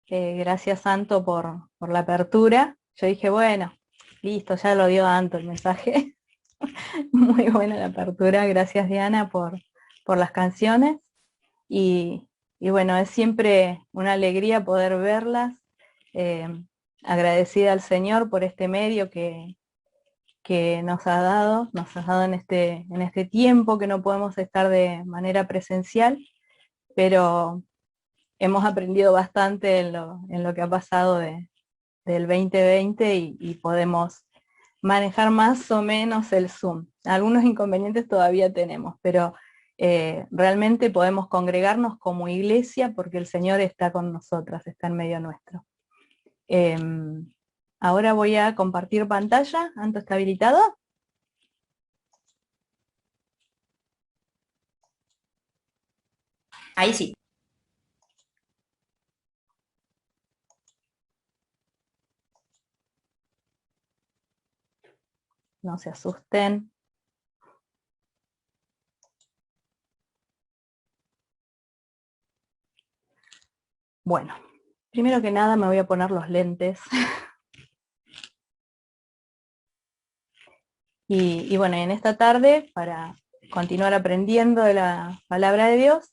Gracias, Santo, por la apertura. Yo dije, bueno, listo, ya lo dio Anto el mensaje. Muy buena la apertura. Gracias, Diana, por las canciones. Y, y bueno, es siempre una alegría poder verlas. eh, Agradecida al Señor por este medio que nos ha dado en este tiempo que no podemos estar de manera presencial, pero hemos aprendido bastante en lo que ha pasado del 2020 y podemos manejar más o menos el Zoom. Algunos inconvenientes todavía tenemos, pero realmente podemos congregarnos como iglesia porque el Señor está con nosotras, está en medio nuestro. Eh, Ahora voy a compartir pantalla. ¿Anto está habilitado? Ahí sí. No se asusten. Bueno, primero que nada me voy a poner los lentes. Y bueno, en esta tarde, para continuar aprendiendo de la palabra de Dios,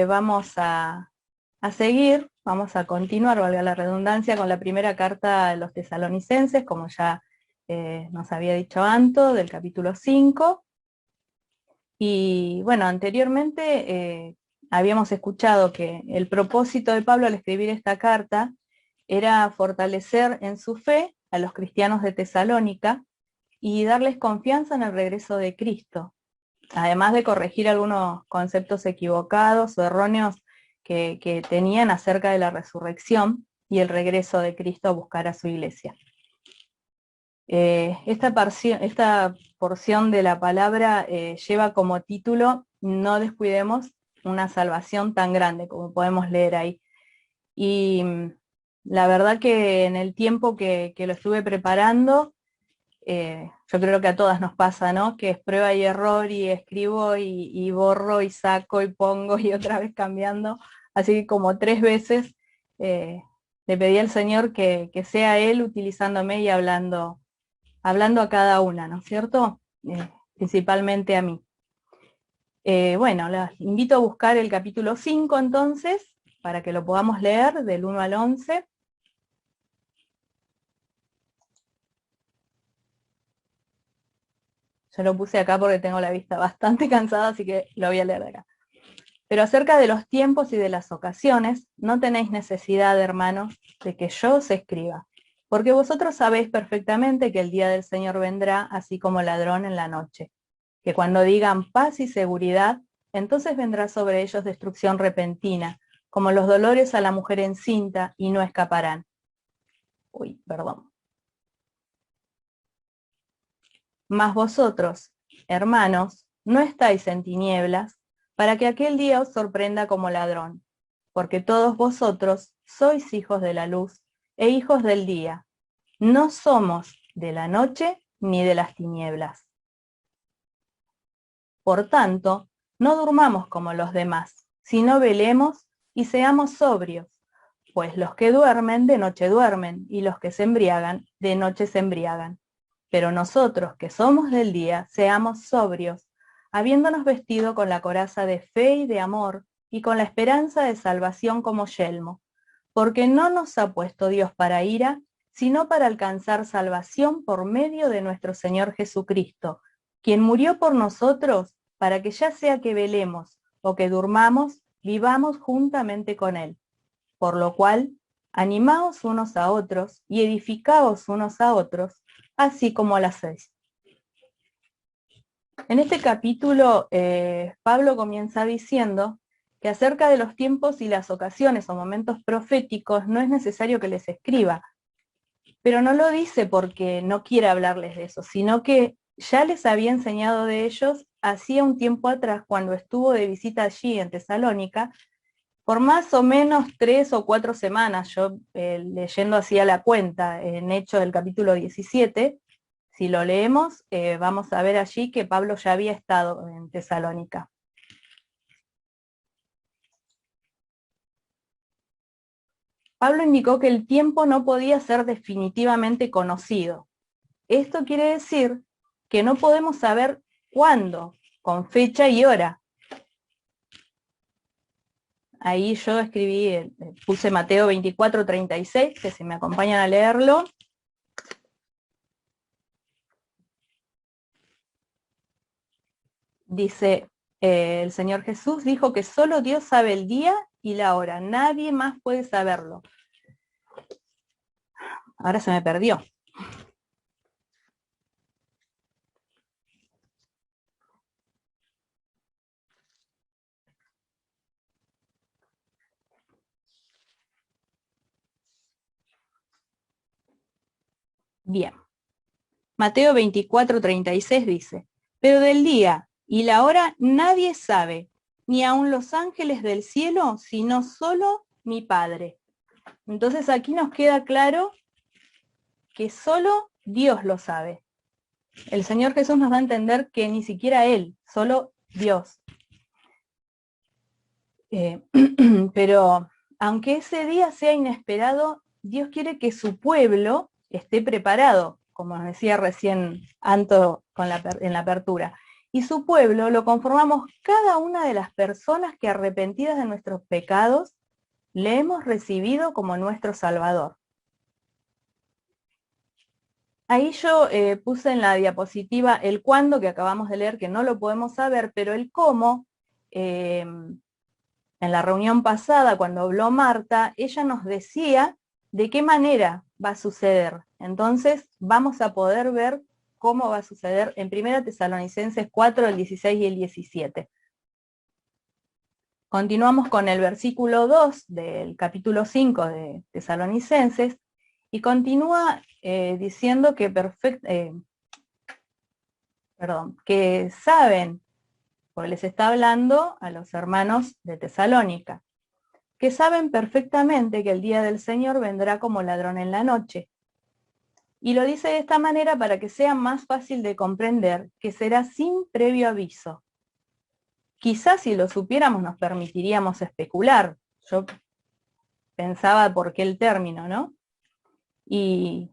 vamos a seguir, vamos a continuar, valga la redundancia, con la primera carta a los tesalonicenses, como ya nos había dicho Anto, del capítulo 5. Y bueno, anteriormente habíamos escuchado que el propósito de Pablo al escribir esta carta era fortalecer en su fe a los cristianos de Tesalónica y darles confianza en el regreso de Cristo, además de corregir algunos conceptos equivocados o erróneos que tenían acerca de la resurrección y el regreso de Cristo a buscar a su iglesia. Esta porción de la palabra lleva como título "No descuidemos una salvación tan grande", como podemos leer ahí. Y la verdad que en el tiempo que lo estuve preparando, yo creo que a todas nos pasa, ¿no? Que es prueba y error y escribo y borro y saco y pongo y otra vez cambiando. Así que como 3 veces le pedí al Señor que sea Él utilizándome y hablando a cada una, ¿no es cierto? Principalmente a mí. Bueno, las invito a buscar el capítulo 5 entonces, para que lo podamos leer del 1 al 11. Yo lo puse acá porque tengo la vista bastante cansada, así que lo voy a leer de acá. Pero acerca de los tiempos y de las ocasiones, no tenéis necesidad, hermanos, de que yo os escriba, porque vosotros sabéis perfectamente que el día del Señor vendrá así como ladrón en la noche, que cuando digan paz y seguridad, entonces vendrá sobre ellos destrucción repentina, como los dolores a la mujer encinta, y no escaparán. Uy, perdón. Mas vosotros, hermanos, no estáis en tinieblas, para que aquel día os sorprenda como ladrón, porque todos vosotros sois hijos de la luz e hijos del día. No somos de la noche ni de las tinieblas. Por tanto, no durmamos como los demás, sino velemos y seamos sobrios, pues los que duermen de noche duermen, y los que se embriagan de noche se embriagan. Pero nosotros que somos del día, seamos sobrios, habiéndonos vestido con la coraza de fe y de amor, y con la esperanza de salvación como yelmo, porque no nos ha puesto Dios para ira, sino para alcanzar salvación por medio de nuestro Señor Jesucristo, quien murió por nosotros para que ya sea que velemos o que durmamos, vivamos juntamente con Él. Por lo cual, animaos unos a otros y edificaos unos a otros, así como lo hacéis. En este capítulo, Pablo comienza diciendo que acerca de los tiempos y las ocasiones o momentos proféticos no es necesario que les escriba, pero no lo dice porque no quiere hablarles de eso, sino que ya les había enseñado de ellos hacía un tiempo atrás cuando estuvo de visita allí en Tesalónica, por más o menos 3 o 4 semanas, yo leyendo hacía la cuenta en Hechos del capítulo 17, si lo leemos, vamos a ver allí que Pablo ya había estado en Tesalónica. Pablo indicó que el tiempo no podía ser definitivamente conocido. Esto quiere decir que no podemos saber cuándo, con fecha y hora. Ahí yo escribí, puse Mateo 24:36, que si me acompañan a leerlo. Dice, el Señor Jesús dijo que solo Dios sabe el día y la hora, nadie más puede saberlo. Ahora se me perdió. Bien. Mateo 24:36 dice, pero del día y la hora nadie sabe, ni aun los ángeles del cielo, sino solo mi Padre. Entonces aquí nos queda claro que solo Dios lo sabe. El Señor Jesús nos da a entender que ni siquiera Él, solo Dios. Pero aunque ese día sea inesperado, Dios quiere que su pueblo esté preparado, como nos decía recién Anto en la apertura. Y su pueblo lo conformamos cada una de las personas que, arrepentidas de nuestros pecados, le hemos recibido como nuestro Salvador. Ahí yo puse en la diapositiva el cuándo, que acabamos de leer, que no lo podemos saber, pero el cómo, en la reunión pasada, cuando habló Marta, ella nos decía de qué manera va a suceder. Entonces vamos a poder ver cómo va a suceder en 1 Tesalonicenses 4, el 16 y el 17. Continuamos con el versículo 2 del capítulo 5 de Tesalonicenses, y continúa diciendo que, que saben, porque les está hablando a los hermanos de Tesalónica, que saben perfectamente que el día del Señor vendrá como ladrón en la noche. Y lo dice de esta manera para que sea más fácil de comprender que será sin previo aviso. Quizás si lo supiéramos nos permitiríamos especular. Yo pensaba por qué el término, ¿no? Y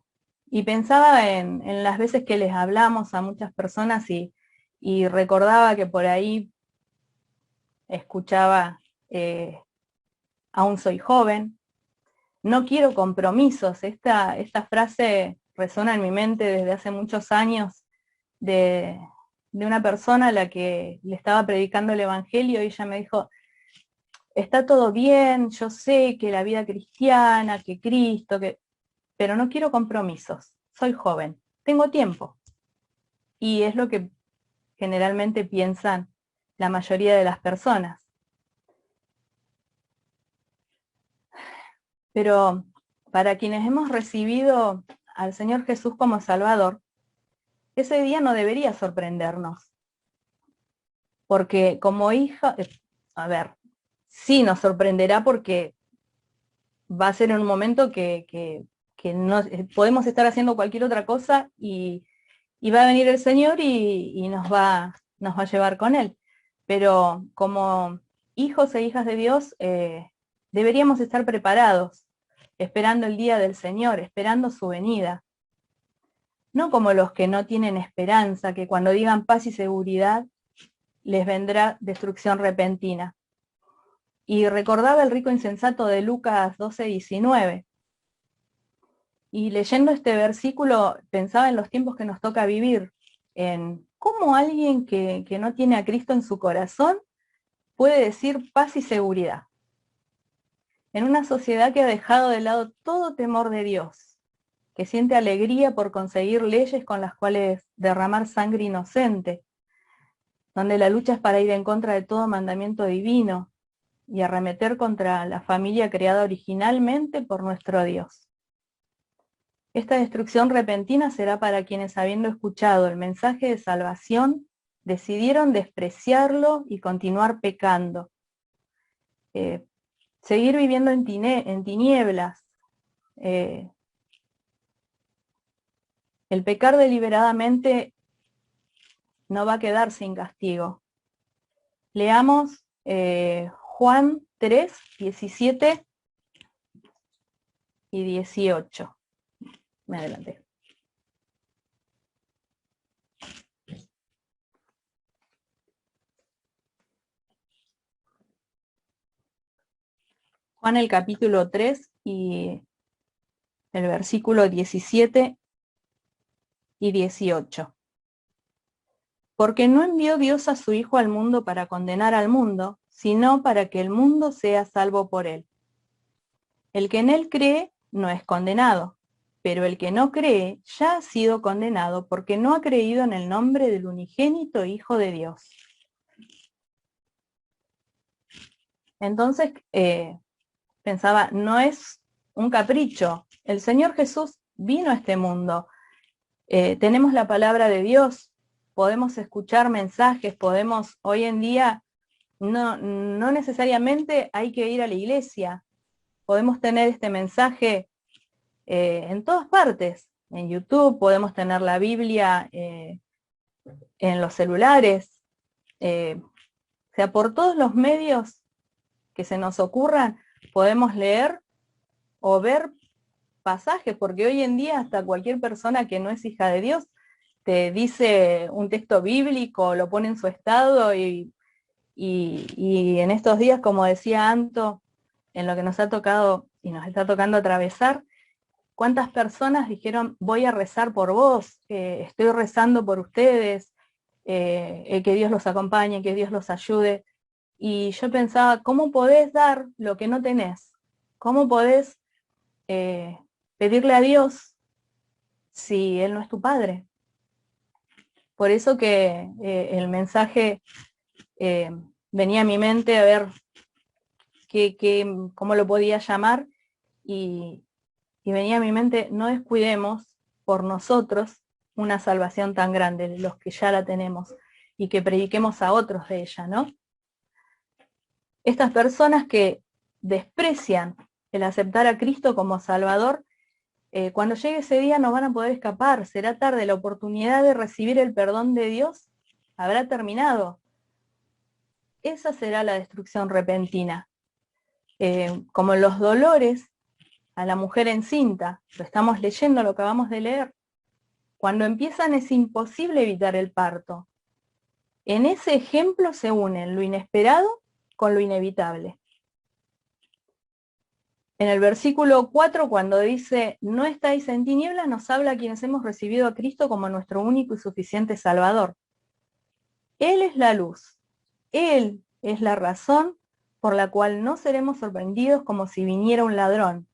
pensaba en las veces que les hablamos a muchas personas y recordaba que por ahí escuchaba, aún soy joven, no quiero compromisos. Esta frase resuena en mi mente desde hace muchos años de una persona a la que le estaba predicando el Evangelio, y ella me dijo, está todo bien, yo sé que la vida cristiana, que Cristo, pero no quiero compromisos, soy joven, tengo tiempo. Y es lo que generalmente piensan la mayoría de las personas. Pero para quienes hemos recibido al Señor Jesús como Salvador, ese día no debería sorprendernos. Porque como hija, sí nos sorprenderá porque va a ser en un momento que no, podemos estar haciendo cualquier otra cosa y va a venir el Señor y nos va a llevar con Él. Pero como hijos e hijas de Dios, deberíamos estar preparados, esperando el día del Señor, esperando su venida. No como los que no tienen esperanza, que cuando digan paz y seguridad, les vendrá destrucción repentina. Y recordaba el rico insensato de Lucas 12:19. Y leyendo este versículo pensaba en los tiempos que nos toca vivir, en cómo alguien que no tiene a Cristo en su corazón puede decir paz y seguridad. En una sociedad que ha dejado de lado todo temor de Dios, que siente alegría por conseguir leyes con las cuales derramar sangre inocente, donde la lucha es para ir en contra de todo mandamiento divino y arremeter contra la familia creada originalmente por nuestro Dios. Esta destrucción repentina será para quienes, habiendo escuchado el mensaje de salvación, decidieron despreciarlo y continuar pecando. Seguir viviendo en tinieblas. El pecar deliberadamente no va a quedar sin castigo. Leamos Juan 3:17 y 18. Me adelanté. Juan el capítulo 3 y el versículo 17 y 18. Porque no envió Dios a su Hijo al mundo para condenar al mundo, sino para que el mundo sea salvo por él. El que en él cree no es condenado, pero el que no cree ya ha sido condenado porque no ha creído en el nombre del unigénito Hijo de Dios. Entonces pensaba, no es un capricho. El Señor Jesús vino a este mundo. Tenemos la palabra de Dios, podemos escuchar mensajes, podemos, hoy en día, no necesariamente hay que ir a la iglesia. Podemos tener este mensaje en todas partes. En YouTube podemos tener la Biblia en los celulares. O sea, por todos los medios que se nos ocurran, podemos leer o ver pasajes, porque hoy en día hasta cualquier persona que no es hija de Dios te dice un texto bíblico, lo pone en su estado y en estos días, como decía Anto, en lo que nos ha tocado y nos está tocando atravesar, ¿cuántas personas dijeron, voy a rezar por vos, estoy rezando por ustedes, que Dios los acompañe, que Dios los ayude? Y yo pensaba, ¿cómo podés dar lo que no tenés? ¿Cómo podés pedirle a Dios si Él no es tu Padre? Por eso que el mensaje venía a mi mente a ver cómo lo podía llamar, y venía a mi mente, no descuidemos por nosotros una salvación tan grande, los que ya la tenemos, y que prediquemos a otros de ella, ¿no? Estas personas que desprecian el aceptar a Cristo como Salvador, cuando llegue ese día no van a poder escapar, será tarde, la oportunidad de recibir el perdón de Dios habrá terminado. Esa será la destrucción repentina. Como los dolores a la mujer encinta, lo estamos leyendo, lo acabamos de leer. Cuando empiezan es imposible evitar el parto. En ese ejemplo se unen lo inesperado con lo inevitable. En el versículo 4, cuando dice, no estáis en tinieblas, nos habla a quienes hemos recibido a Cristo como nuestro único y suficiente Salvador. Él es la luz. Él es la razón por la cual no seremos sorprendidos como si viniera un ladrón.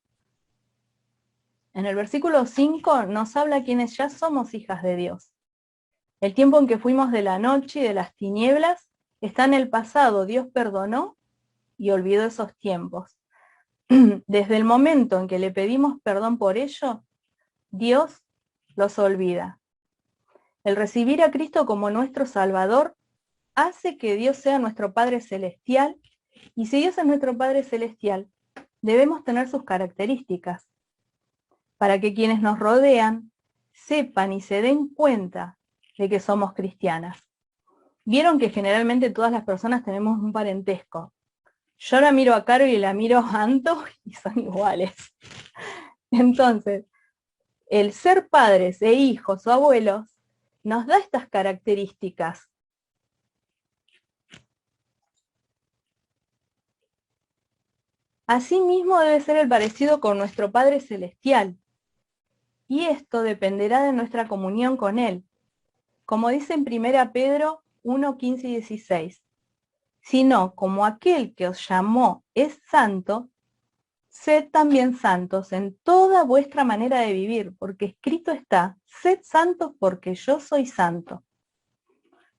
En el versículo 5 nos habla a quienes ya somos hijas de Dios. El tiempo en que fuimos de la noche y de las tinieblas está en el pasado. Dios perdonó y olvidó esos tiempos. Desde el momento en que le pedimos perdón por ello, Dios los olvida. El recibir a Cristo como nuestro Salvador hace que Dios sea nuestro Padre Celestial, y si Dios es nuestro Padre Celestial, debemos tener sus características, para que quienes nos rodean sepan y se den cuenta de que somos cristianas. Vieron que generalmente todas las personas tenemos un parentesco. Yo la miro a Caro y la miro a Anto y son iguales. Entonces, el ser padres e hijos o abuelos nos da estas características. Asimismo debe ser el parecido con nuestro Padre Celestial, y esto dependerá de nuestra comunión con Él. Como dice en 1 Pedro 1, 15 y 16, sino como aquel que os llamó es santo, sed también santos en toda vuestra manera de vivir, porque escrito está, sed santos porque yo soy santo.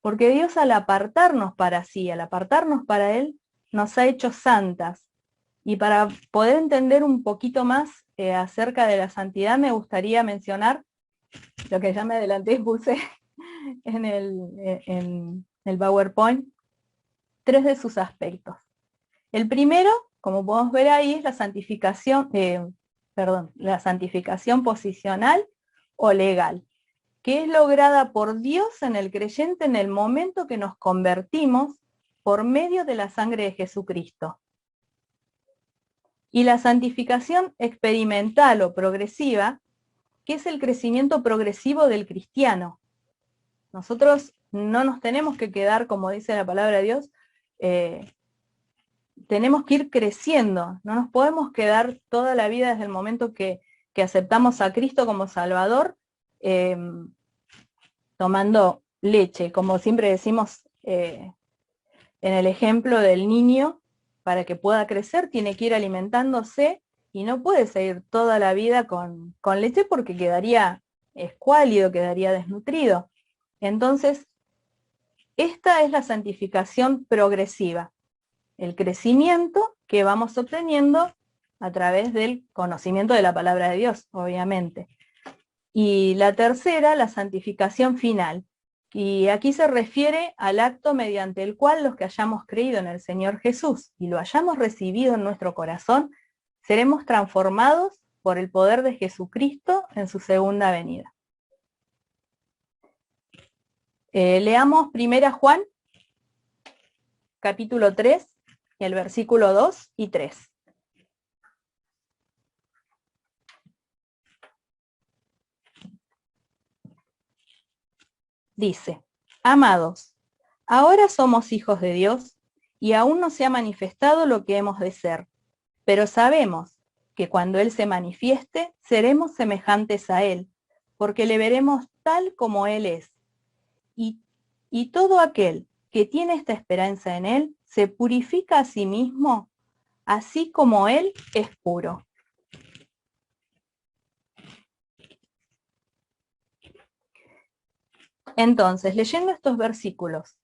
Porque Dios al apartarnos para sí, al apartarnos para Él, nos ha hecho santas. Y para poder entender un poquito más acerca de la santidad, me gustaría mencionar lo que ya me adelanté y puse en el PowerPoint, 3 de sus aspectos. El primero, como podemos ver ahí, es la santificación, la santificación posicional o legal, que es lograda por Dios en el creyente en el momento que nos convertimos por medio de la sangre de Jesucristo. y la santificación experimental o progresiva, que es el crecimiento progresivo del cristiano. Nosotros no nos tenemos que quedar, como dice la palabra de Dios, tenemos que ir creciendo, no nos podemos quedar toda la vida desde el momento que aceptamos a Cristo como Salvador, tomando leche, como siempre decimos en el ejemplo del niño, para que pueda crecer tiene que ir alimentándose y no puede seguir toda la vida con leche porque quedaría escuálido, quedaría desnutrido. Entonces, esta es la santificación progresiva, el crecimiento que vamos obteniendo a través del conocimiento de la palabra de Dios, obviamente. Y la tercera, la santificación final. Y aquí se refiere al acto mediante el cual los que hayamos creído en el Señor Jesús y lo hayamos recibido en nuestro corazón, seremos transformados por el poder de Jesucristo en su segunda venida. Leamos 1 Juan, capítulo 3, el versículo 2 y 3. Dice: amados, ahora somos hijos de Dios y aún no se ha manifestado lo que hemos de ser, pero sabemos que cuando Él se manifieste, seremos semejantes a Él, porque le veremos tal como Él es. Y todo aquel que tiene esta esperanza en Él, se purifica a sí mismo, así como Él es puro. Entonces, leyendo estos versículos,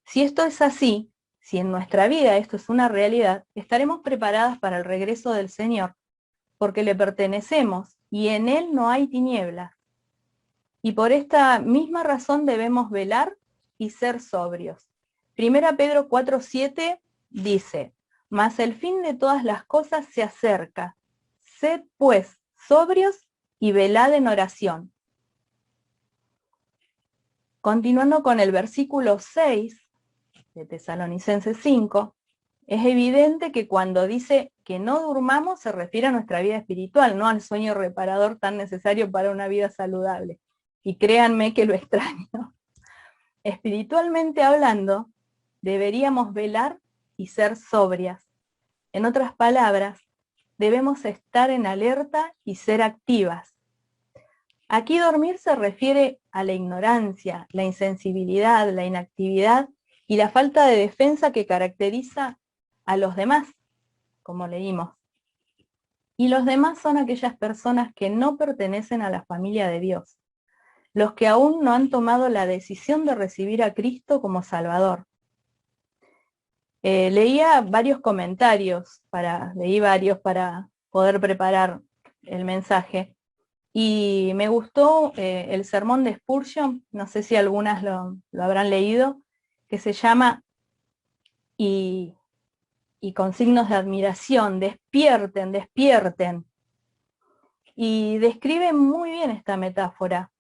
si esto es así, si en nuestra vida esto es una realidad, estaremos preparadas para el regreso del Señor, porque le pertenecemos y en Él no hay tinieblas. Y por esta misma razón debemos velar y ser sobrios. 1 Pedro 4:7 dice: mas el fin de todas las cosas se acerca. Sed pues sobrios y velad en oración. Continuando con el versículo 6 de Tesalonicenses 5, es evidente que cuando dice que no durmamos se refiere a nuestra vida espiritual, no al sueño reparador tan necesario para una vida saludable. Y créanme que lo extraño. Espiritualmente hablando, deberíamos velar y ser sobrias. En otras palabras, debemos estar en alerta y ser activas. Aquí dormir se refiere a la ignorancia, la insensibilidad, la inactividad y la falta de defensa que caracteriza a los demás, como leímos. Y los demás son aquellas personas que no pertenecen a la familia de Dios, los que aún no han tomado la decisión de recibir a Cristo como Salvador. Leía varios comentarios, leí varios para poder preparar el mensaje, y me gustó el sermón de Spurgeon, no sé si algunas lo habrán leído, que se llama y con signos de admiración, despierten, despierten. Y describe muy bien esta metáfora,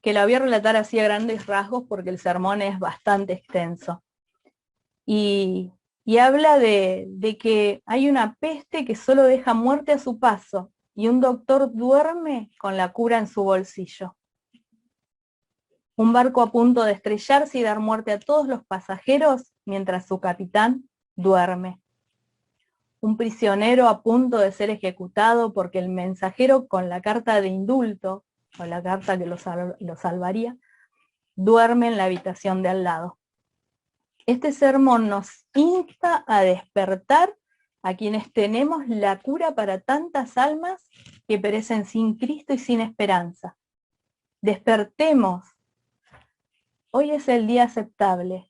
que la voy a relatar así a grandes rasgos porque el sermón es bastante extenso. Y habla de que hay una peste que solo deja muerte a su paso y un doctor duerme con la cura en su bolsillo. Un barco a punto de estrellarse y dar muerte a todos los pasajeros mientras su capitán duerme. Un prisionero a punto de ser ejecutado porque el mensajero con la carta de indulto, o la carta que lo salvaría, duerme en la habitación de al lado. Este sermón nos insta a despertar a quienes tenemos la cura para tantas almas que perecen sin Cristo y sin esperanza. Despertemos. Hoy es el día aceptable.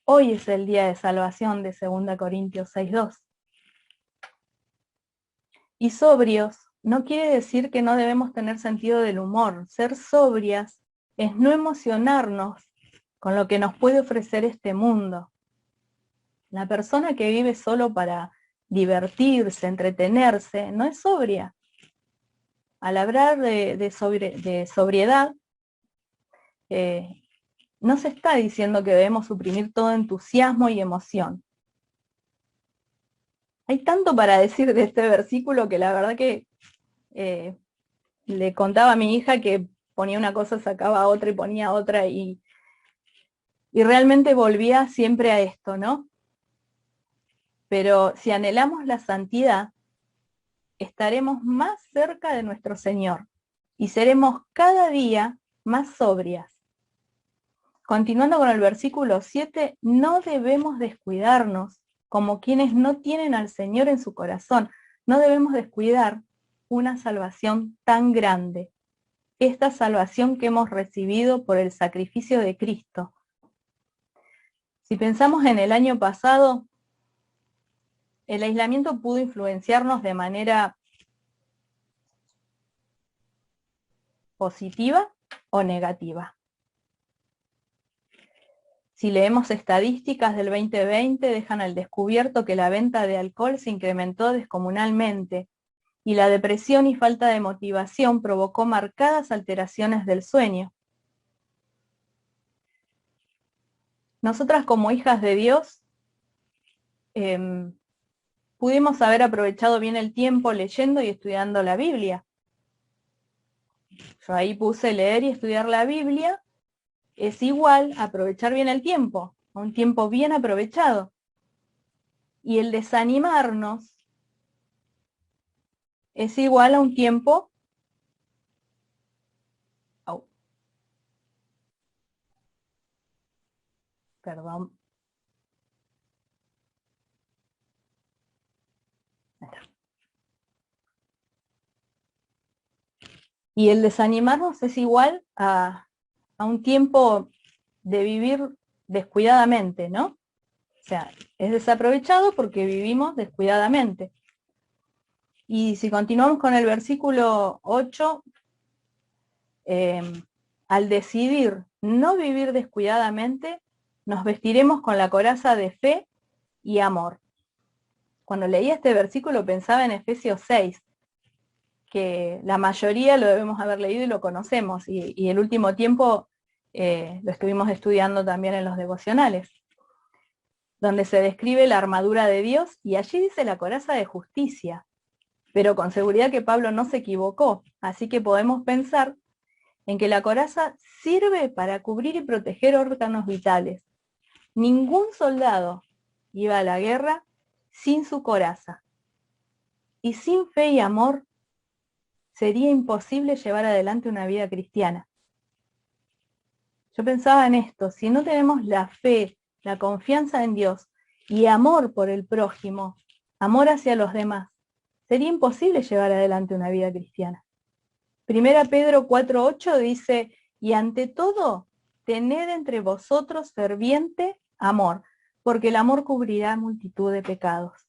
Hoy es el día de salvación de 2 Corintios 6:2. Y sobrios no quiere decir que no debemos tener sentido del humor. Ser sobrias es no emocionarnos con lo que nos puede ofrecer este mundo. La persona que vive solo para divertirse, entretenerse, no es sobria. Al hablar de sobriedad, no se está diciendo que debemos suprimir todo entusiasmo y emoción. Hay tanto para decir de este versículo que la verdad que le contaba a mi hija que ponía una cosa, sacaba otra y ponía otra y realmente volvía siempre a esto, ¿no? Pero si anhelamos la santidad, estaremos más cerca de nuestro Señor y seremos cada día más sobrias. Continuando con el versículo 7, no debemos descuidarnos como quienes no tienen al Señor en su corazón. No debemos descuidar una salvación tan grande. Esta salvación que hemos recibido por el sacrificio de Cristo. Si pensamos en el año pasado, el aislamiento pudo influenciarnos de manera positiva o negativa. Si leemos estadísticas del 2020, dejan al descubierto que la venta de alcohol se incrementó descomunalmente y la depresión y falta de motivación provocó marcadas alteraciones del sueño. Nosotras como hijas de Dios pudimos haber aprovechado bien el tiempo leyendo y estudiando la Biblia. Yo ahí puse leer y estudiar la Biblia es igual a aprovechar bien el tiempo, un tiempo bien aprovechado. Y el desanimarnos es igual a un tiempo perdón. Y el desanimarnos es igual a un tiempo de vivir descuidadamente, ¿no? O sea, es desaprovechado porque vivimos descuidadamente. Y si continuamos con el versículo 8, al decidir no vivir descuidadamente, nos vestiremos con la coraza de fe y amor. Cuando leía este versículo pensaba en Efesios 6, que la mayoría lo debemos haber leído y lo conocemos, y el último tiempo lo estuvimos estudiando también en los devocionales, donde se describe la armadura de Dios, y allí dice la coraza de justicia, pero con seguridad que Pablo no se equivocó, así que podemos pensar en que la coraza sirve para cubrir y proteger órganos vitales. Ningún soldado iba a la guerra sin su coraza, y sin fe y amor sería imposible llevar adelante una vida cristiana. Yo pensaba en esto, si no tenemos la fe, la confianza en Dios y amor por el prójimo, amor hacia los demás, sería imposible llevar adelante una vida cristiana. Primera Pedro 4:8 dice, y ante todo, tened entre vosotros ferviente amor, porque el amor cubrirá multitud de pecados.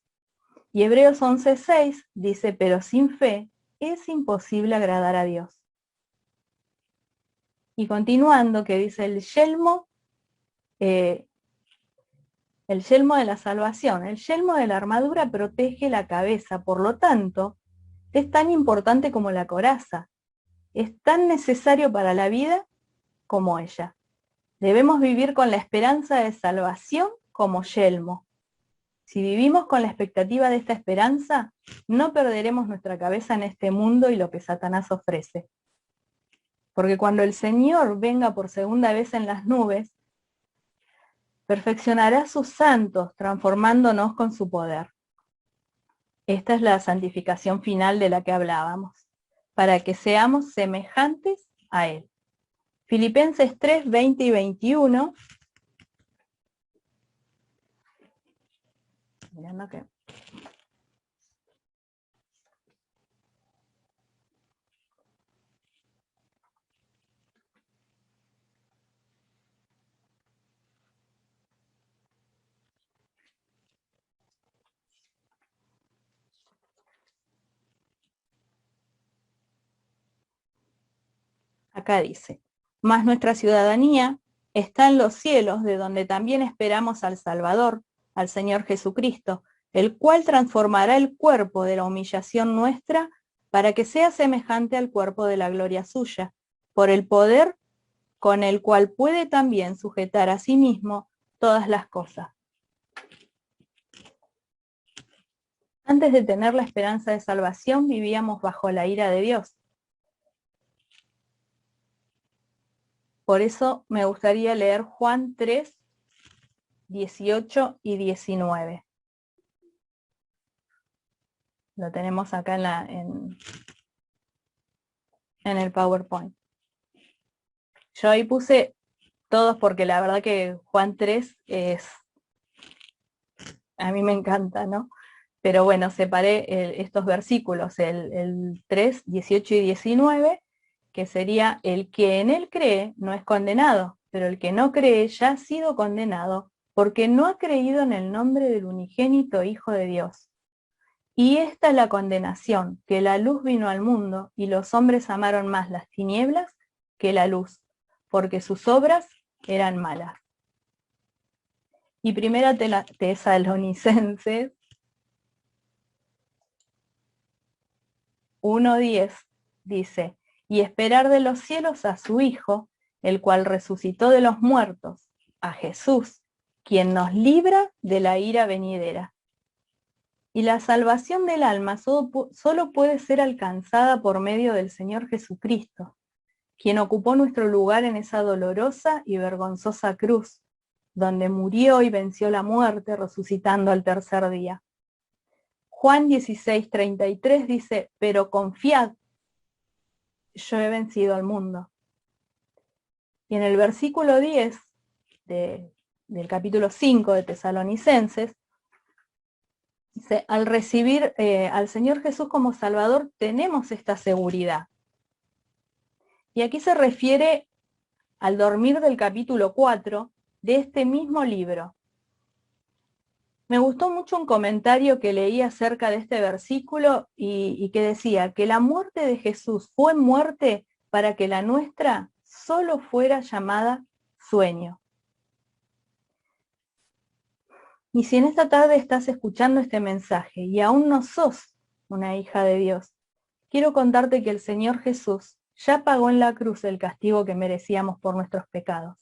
Y Hebreos 11:6 dice, pero sin fe es imposible agradar a Dios. Y continuando, que dice el yelmo de la salvación, el yelmo de la armadura protege la cabeza, por lo tanto, es tan importante como la coraza, es tan necesario para la vida como ella. Debemos vivir con la esperanza de salvación como yelmo. Si vivimos con la expectativa de esta esperanza, no perderemos nuestra cabeza en este mundo y lo que Satanás ofrece. Porque cuando el Señor venga por segunda vez en las nubes, perfeccionará a sus santos, transformándonos con su poder. Esta es la santificación final de la que hablábamos, para que seamos semejantes a Él. Filipenses 3, 20 y 21. Mirando que... Acá dice, mas nuestra ciudadanía está en los cielos, de donde también esperamos al Salvador, al Señor Jesucristo, el cual transformará el cuerpo de la humillación nuestra para que sea semejante al cuerpo de la gloria suya, por el poder con el cual puede también sujetar a sí mismo todas las cosas. antes de tener la esperanza de salvación, vivíamos bajo la ira de Dios. Por eso me gustaría leer Juan 3, 18 y 19. Lo tenemos acá en el PowerPoint. Yo ahí puse todos porque la verdad que Juan 3 a mí me encanta, ¿no? Pero bueno, separé estos versículos, el 3, 18 y 19, que sería: el que en él cree no es condenado, pero el que no cree ya ha sido condenado, porque no ha creído en el nombre del unigénito Hijo de Dios. Y esta es la condenación, que la luz vino al mundo, y los hombres amaron más las tinieblas que la luz, porque sus obras eran malas. Y primera Tesalonicenses 1:10 dice: y esperar de los cielos a su Hijo, el cual resucitó de los muertos, a Jesús, quien nos libra de la ira venidera. Y la salvación del alma solo puede ser alcanzada por medio del Señor Jesucristo, quien ocupó nuestro lugar en esa dolorosa y vergonzosa cruz, donde murió y venció la muerte, resucitando al tercer día. Juan 16:33 dice: pero confiad, yo he vencido al mundo. Y en el versículo 10 del capítulo 5 de Tesalonicenses, dice: al recibir al Señor Jesús como Salvador, tenemos esta seguridad. Y aquí se refiere al dormir del capítulo 4 de este mismo libro. Me gustó mucho un comentario que leí acerca de este versículo y que decía que la muerte de Jesús fue muerte para que la nuestra solo fuera llamada sueño. Y si en esta tarde estás escuchando este mensaje y aún no sos una hija de Dios, quiero contarte que el Señor Jesús ya pagó en la cruz el castigo que merecíamos por nuestros pecados.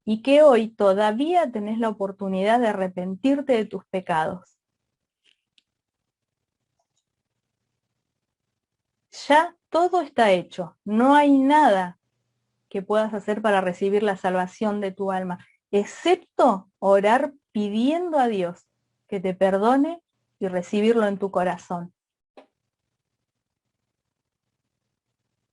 Y que hoy todavía tenés la oportunidad de arrepentirte de tus pecados. Ya todo está hecho, no hay nada que puedas hacer para recibir la salvación de tu alma, excepto orar pidiendo a Dios que te perdone y recibirlo en tu corazón.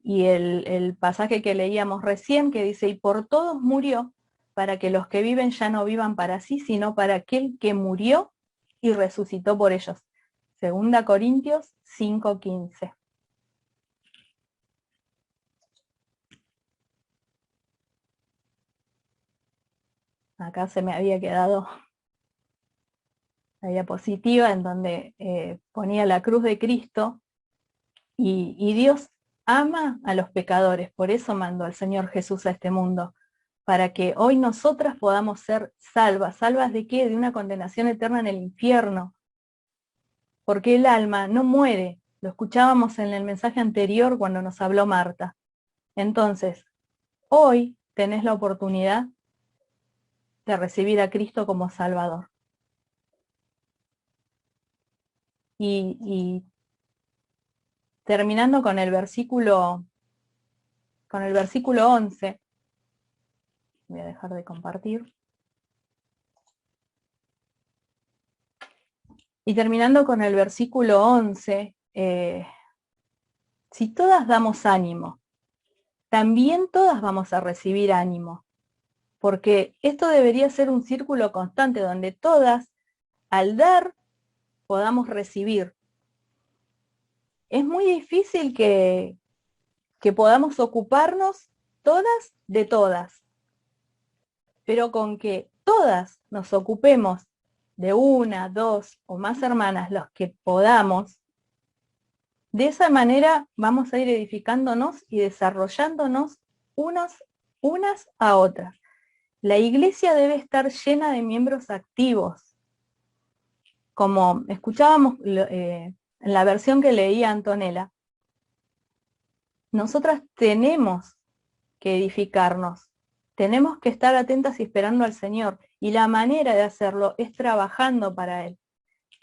Y el pasaje que leíamos recién, que dice: y por todos murió, para que los que viven ya no vivan para sí, sino para aquel que murió y resucitó por ellos. 2 Corintios 5:15. Acá se me había quedado la diapositiva en donde ponía la cruz de Cristo, y Dios ama a los pecadores, por eso mandó al Señor Jesús a este mundo, para que hoy nosotras podamos ser salvas. ¿Salvas de qué? De una condenación eterna en el infierno, porque el alma no muere. Lo escuchábamos en el mensaje anterior cuando nos habló Marta. Entonces, hoy tenés la oportunidad de recibir a Cristo como Salvador. Y terminando con el versículo 11, voy a dejar de compartir. Y terminando con el versículo 11, si todas damos ánimo, también todas vamos a recibir ánimo, porque esto debería ser un círculo constante donde todas, al dar, podamos recibir. Es muy difícil que podamos ocuparnos todas de todas, pero con que todas nos ocupemos de una, dos o más hermanas, los que podamos, de esa manera vamos a ir edificándonos y desarrollándonos unas a otras. La iglesia debe estar llena de miembros activos. Como escuchábamos en la versión que leía Antonella, nosotras tenemos que edificarnos, tenemos que estar atentas y esperando al Señor, y la manera de hacerlo es trabajando para Él.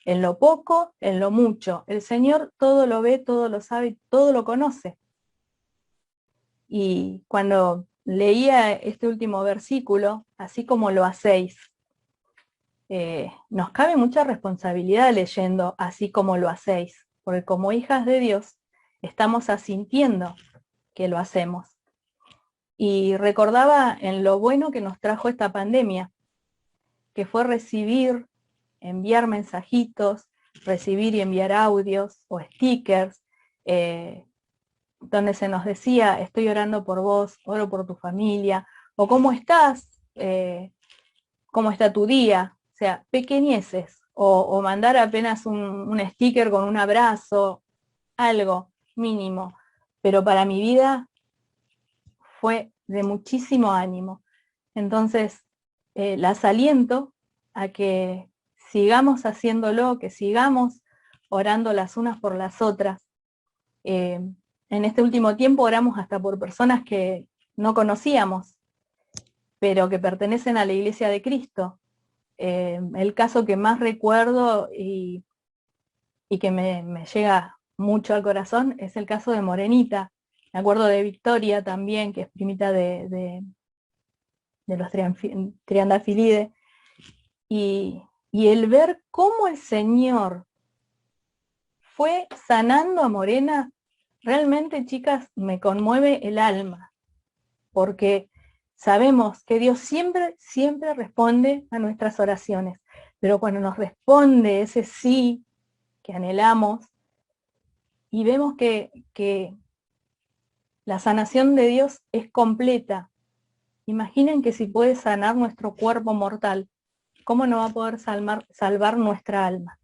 en lo poco, en lo mucho. El Señor todo lo ve, todo lo sabe, todo lo conoce. Y cuando leía este último versículo, así como lo hacéis, nos cabe mucha responsabilidad leyendo así como lo hacéis, porque como hijas de Dios estamos asintiendo que lo hacemos. Y recordaba en lo bueno que nos trajo esta pandemia, que fue recibir, enviar mensajitos, recibir y enviar audios o stickers, donde se nos decía, estoy orando por vos, oro por tu familia, o cómo estás, cómo está tu día, o sea, pequeñeces, o mandar apenas un sticker con un abrazo, algo mínimo, pero para mi vida fue de muchísimo ánimo. Entonces, las aliento a que sigamos haciéndolo, que sigamos orando las unas por las otras. En este último tiempo oramos hasta por personas que no conocíamos, pero que pertenecen a la Iglesia de Cristo. El caso que más recuerdo y que me llega mucho al corazón es el caso de Morenita. Me acuerdo de Victoria también, que es primita de los Triandafilide, y el ver cómo el Señor fue sanando a Morena, realmente, chicas, me conmueve el alma, porque sabemos que Dios siempre, siempre responde a nuestras oraciones, pero cuando nos responde ese sí que anhelamos, y vemos que la sanación de Dios es completa, imaginen que si puede sanar nuestro cuerpo mortal, ¿cómo no va a poder salvar nuestra alma?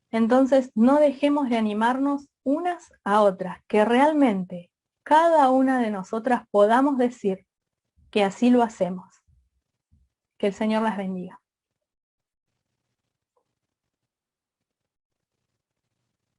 Entonces, no dejemos de animarnos unas a otras, que realmente cada una de nosotras podamos decir que así lo hacemos. Que el Señor las bendiga.